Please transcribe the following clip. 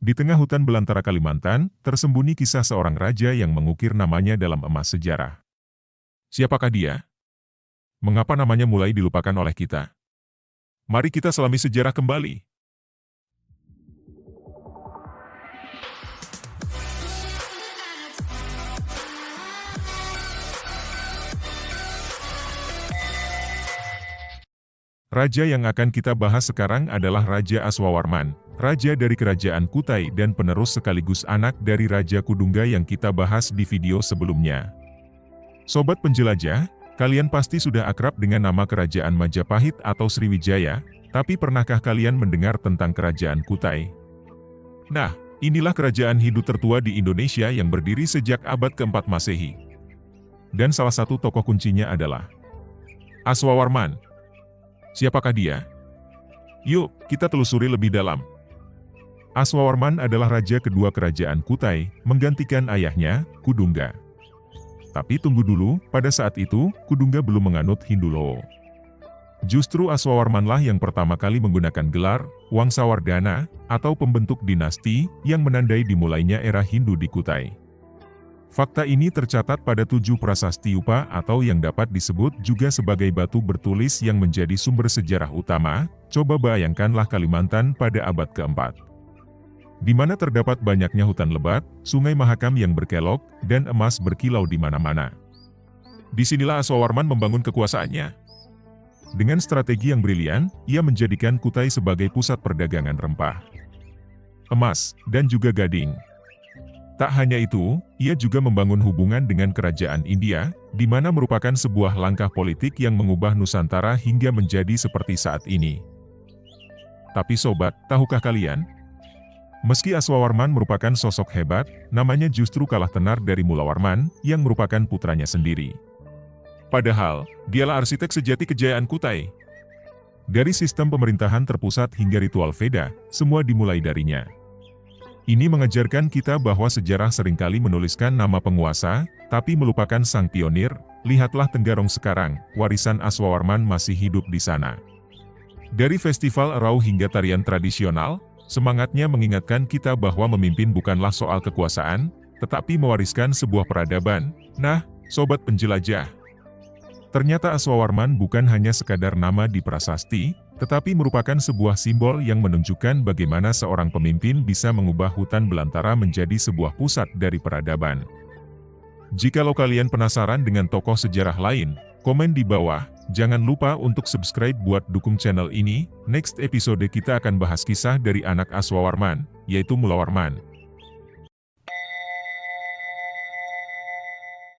Di tengah hutan belantara Kalimantan, tersembunyi kisah seorang raja yang mengukir namanya dalam emas sejarah. Siapakah dia? Mengapa namanya mulai dilupakan oleh kita? Mari kita selami sejarah kembali. Raja yang akan kita bahas sekarang adalah Raja Aswawarman, raja dari Kerajaan Kutai dan penerus sekaligus anak dari Raja Kudungga yang kita bahas di video sebelumnya. Sobat penjelajah, kalian pasti sudah akrab dengan nama Kerajaan Majapahit atau Sriwijaya, tapi pernahkah kalian mendengar tentang Kerajaan Kutai? Nah, inilah kerajaan Hindu tertua di Indonesia yang berdiri sejak abad ke-4 Masehi. Dan salah satu tokoh kuncinya adalah Aswawarman. Siapakah dia? Yuk, kita telusuri lebih dalam. Aswawarman adalah raja kedua Kerajaan Kutai, menggantikan ayahnya, Kudungga. Tapi tunggu dulu, pada saat itu, Kudungga belum menganut Hindu Lowo. Justru Aswawarmanlah yang pertama kali menggunakan gelar Wangsawardhana, atau pembentuk dinasti, yang menandai dimulainya era Hindu di Kutai. Fakta ini tercatat pada 7 prasasti Upa atau yang dapat disebut juga sebagai batu bertulis yang menjadi sumber sejarah utama. Coba bayangkanlah Kalimantan pada abad ke-4. Di mana terdapat banyaknya hutan lebat, sungai Mahakam yang berkelok, dan emas berkilau di mana-mana. Disinilah Aswawarman membangun kekuasaannya. Dengan strategi yang brilian, ia menjadikan Kutai sebagai pusat perdagangan rempah, emas, dan juga gading. Tak hanya itu, ia juga membangun hubungan dengan kerajaan India, di mana merupakan sebuah langkah politik yang mengubah Nusantara hingga menjadi seperti saat ini. Tapi sobat, tahukah kalian? Meski Aswawarman merupakan sosok hebat, namanya justru kalah tenar dari Mulawarman, yang merupakan putranya sendiri. Padahal, dialah arsitek sejati kejayaan Kutai. Dari sistem pemerintahan terpusat hingga ritual Veda, semua dimulai darinya. Ini mengajarkan kita bahwa sejarah seringkali menuliskan nama penguasa, tapi melupakan sang pionir. Lihatlah Tenggarong sekarang, warisan Aswawarman masih hidup di sana. Dari festival Erau hingga tarian tradisional, semangatnya mengingatkan kita bahwa memimpin bukanlah soal kekuasaan, tetapi mewariskan sebuah peradaban. Nah, sobat penjelajah, ternyata Aswawarman bukan hanya sekadar nama di prasasti, tetapi merupakan sebuah simbol yang menunjukkan bagaimana seorang pemimpin bisa mengubah hutan belantara menjadi sebuah pusat dari peradaban. Jikalau kalian penasaran dengan tokoh sejarah lain, komen di bawah. Jangan lupa untuk subscribe buat dukung channel ini. Next episode kita akan bahas kisah dari anak Aswawarman, yaitu Mulawarman.